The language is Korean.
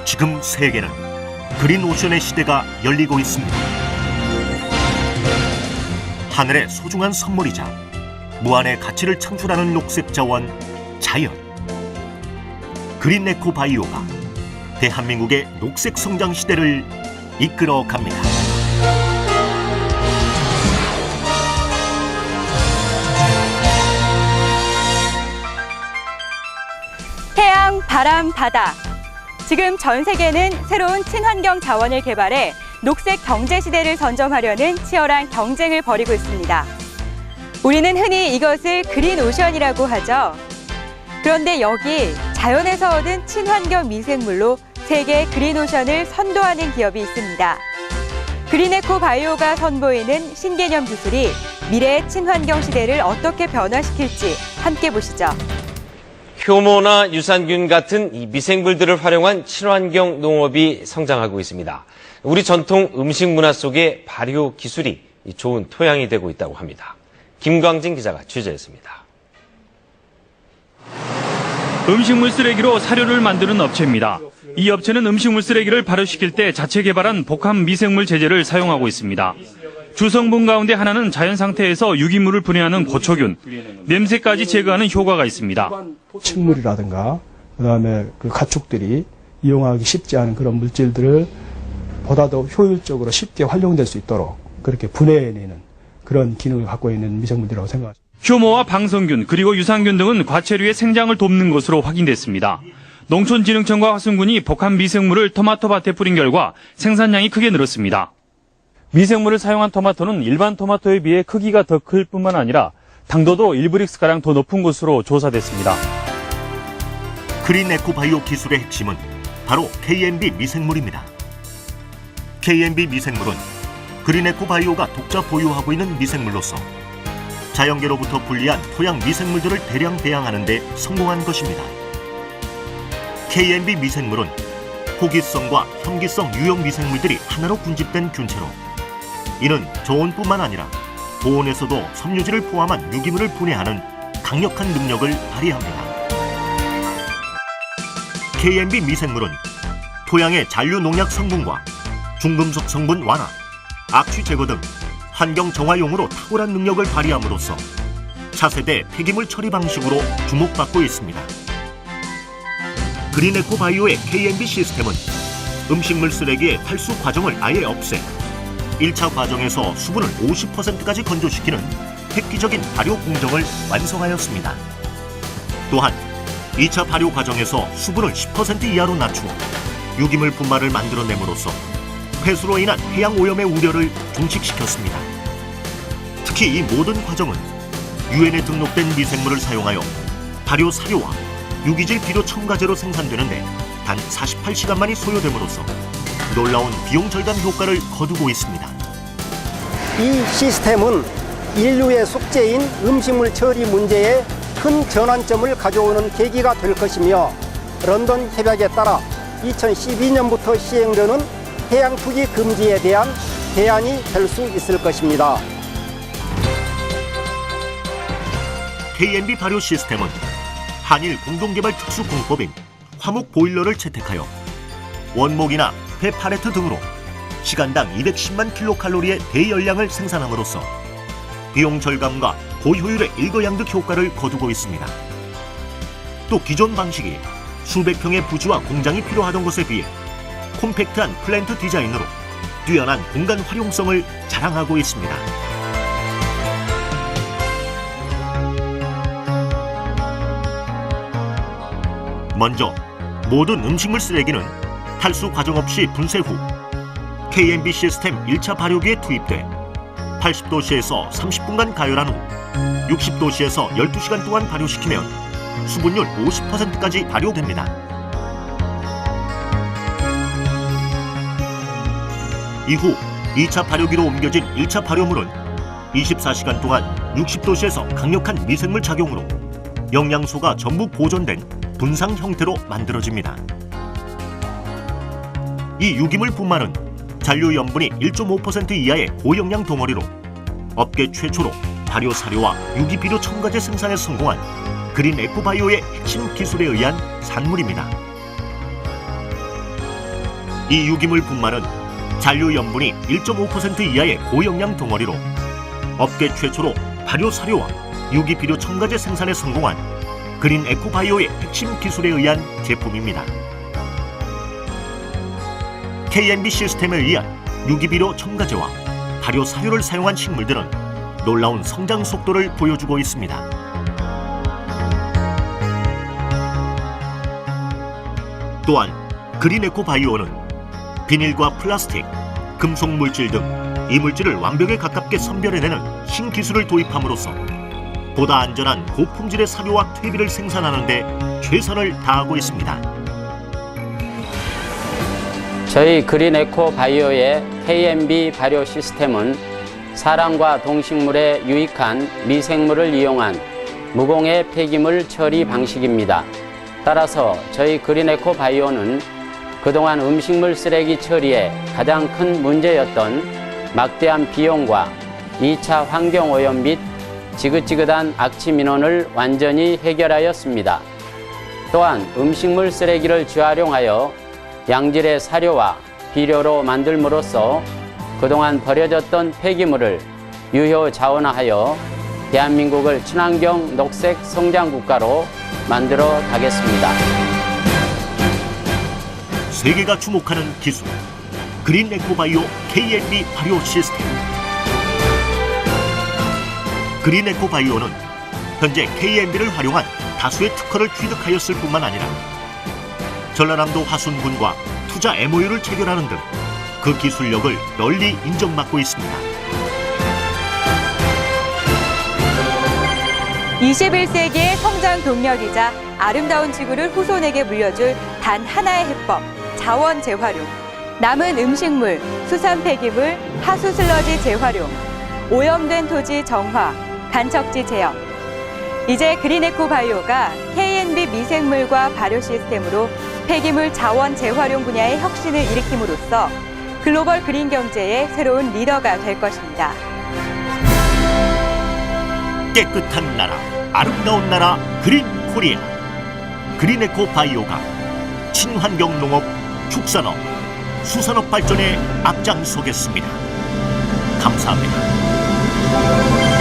지금 세계는 그린오션의 시대가 열리고 있습니다. 하늘의 소중한 선물이자 무한의 가치를 창출하는 녹색 자원, 자연. 그린에코 바이오가 대한민국의 녹색 성장 시대를 이끌어 갑니다. 태양, 바람, 바다. 지금 전 세계는 새로운 친환경 자원을 개발해 녹색 경제 시대를 선점하려는 치열한 경쟁을 벌이고 있습니다. 우리는 흔히 이것을 그린오션이라고 하죠. 그런데 여기 자연에서 얻은 친환경 미생물로 세계 그린오션을 선도하는 기업이 있습니다. 그린에코 바이오가 선보이는 신개념 기술이 미래의 친환경 시대를 어떻게 변화시킬지 함께 보시죠. 효모나 유산균 같은 이 미생물들을 활용한 친환경 농업이 성장하고 있습니다. 우리 전통 음식 문화 속에 발효 기술이 좋은 토양이 되고 있다고 합니다. 김광진 기자가 취재했습니다. 음식물 쓰레기로 사료를 만드는 업체입니다. 이 업체는 음식물 쓰레기를 발효시킬 때 자체 개발한 복합 미생물 제제를 사용하고 있습니다. 주성분 가운데 하나는 자연 상태에서 유기물을 분해하는 고초균, 냄새까지 제거하는 효과가 있습니다. 식물이라든가 그다음에 그 가축들이 이용하기 쉽지 않은 그런 물질들을 보다 더 효율적으로 쉽게 활용될 수 있도록 그렇게 분해내는 그런 기능을 갖고 있는 미생물이라고 생각합니다. 효모와 방성균 그리고 유산균 등은 과체류의 생장을 돕는 것으로 확인됐습니다. 농촌진흥청과 화순군이 복합 미생물을 토마토 밭에 뿌린 결과 생산량이 크게 늘었습니다. 미생물을 사용한 토마토는 일반 토마토에 비해 크기가 더 클 뿐만 아니라 당도도 1브릭스가량 더 높은 것으로 조사됐습니다. 그린에코 바이오 기술의 핵심은 바로 KNB 미생물입니다. KNB 미생물은 그린에코 바이오가 독자 보유하고 있는 미생물로서 자연계로부터 분리한 토양 미생물들을 대량 배양하는 데 성공한 것입니다. KNB 미생물은 호기성과 현기성 유형 미생물들이 하나로 군집된 균체로 이는 저온뿐만 아니라 고온에서도 섬유질을 포함한 유기물을 분해하는 강력한 능력을 발휘합니다. KNB 미생물은 토양의 잔류 농약 성분과 중금속 성분 완화, 악취 제거 등 환경 정화용으로 탁월한 능력을 발휘함으로써 차세대 폐기물 처리 방식으로 주목받고 있습니다. 그린에코 바이오의 KNB 시스템은 음식물 쓰레기의 탈수 과정을 아예 없애 1차 과정에서 수분을 50%까지 건조시키는 획기적인 발효 공정을 완성하였습니다. 또한 2차 발효 과정에서 수분을 10% 이하로 낮추어 유기물 분말을 만들어냄으로써 폐수로 인한 해양 오염의 우려를 종식시켰습니다. 특히 이 모든 과정은 유엔에 등록된 미생물을 사용하여 발효 사료와 유기질 비료 첨가제로 생산되는데 단 48시간만이 소요됨으로써 놀라운 비용 절감 효과를 거두고 있습니다. 이 시스템은 인류의 숙제인 음식물 처리 문제에 큰 전환점을 가져오는 계기가 될 것이며 런던 협약에 따라 2012년부터 시행되는 해양 투기 금지에 대한 대안이 될 수 있을 것입니다. KNB 발효 시스템은 한일 공동개발 특수공법인 화목 보일러를 채택하여 원목이나 회 팔레트 등으로 시간당 210만 킬로칼로리의 대열량을 생산함으로써 비용 절감과 고효율의 일거양득 효과를 거두고 있습니다. 또 기존 방식이 수백 평의 부지와 공장이 필요하던 것에 비해 콤팩트한 플랜트 디자인으로 뛰어난 공간 활용성을 자랑하고 있습니다. 먼저 모든 음식물 쓰레기는 탈수 과정 없이 분쇄 후 KNB 시스템 1차 발효기에 투입돼 80도씨에서 30분간 가열한 후 60도씨에서 12시간 동안 발효시키면 수분율 50%까지 발효됩니다. 이후 2차 발효기로 옮겨진 1차 발효물은 24시간 동안 60도씨에서 강력한 미생물 작용으로 영양소가 전부 보존된 분상 형태로 만들어집니다. 이 유기물 분말은 잔류 염분이 1.5% 이하의 고영양 덩어리로 업계 최초로 발효 사료와 유기 비료 첨가제 생산에 성공한 그린에코 바이오의 핵심 기술에 의한 산물입니다. 이 유기물 분말은 잔류 염분이 1.5% 이하의 고영양 덩어리로 업계 최초로 발효 사료와 유기 비료 첨가제 생산에 성공한 그린 에코바이오의 핵심 기술에 의한 제품입니다. KNB 시스템에 의한 유기 비료 첨가제와 발효 사료를 사용한 식물들은 놀라운 성장 속도를 보여주고 있습니다. 또한 그린 에코바이오는 비닐과 플라스틱, 금속 물질 등 이물질을 완벽에 가깝게 선별해내는 신기술을 도입함으로써 보다 안전한 고품질의 사료와 퇴비를 생산하는 데 최선을 다하고 있습니다. 저희 그린 에코 바이오의 KNB 발효 시스템은 사람과 동식물에 유익한 미생물을 이용한 무공해 폐기물 처리 방식입니다. 따라서 저희 그린 에코 바이오는 그동안 음식물 쓰레기 처리에 가장 큰 문제였던 막대한 비용과 2차 환경오염 및 지긋지긋한 악취 민원을 완전히 해결하였습니다. 또한 음식물 쓰레기를 재활용하여 양질의 사료와 비료로 만들므로써 그동안 버려졌던 폐기물을 유효 자원화하여 대한민국을 친환경 녹색 성장 국가로 만들어 가겠습니다. 세계가 주목하는 기술, 그린 에코바이오 KNB 발효 시스템. 그린 에코바이오는 현재 KNB를 활용한 다수의 특허를 취득하였을 뿐만 아니라 전라남도 화순군과 투자 MOU를 체결하는 등 그 기술력을 널리 인정받고 있습니다. 21세기의 성장 동력이자 아름다운 지구를 후손에게 물려줄 단 하나의 해법, 자원 재활용. 남은 음식물, 수산 폐기물, 하수 슬러지 재활용, 오염된 토지 정화, 간척지 제형. 이제 그린 에코 바이오가 KNB 미생물과 발효 시스템으로 폐기물 자원 재활용 분야의 혁신을 일으킴으로써 글로벌 그린 경제의 새로운 리더가 될 것입니다. 깨끗한 나라, 아름다운 나라 그린 코리아. 그린 에코 바이오가 친환경 농업, 축산업, 수산업 발전에 앞장서겠습니다. 감사합니다.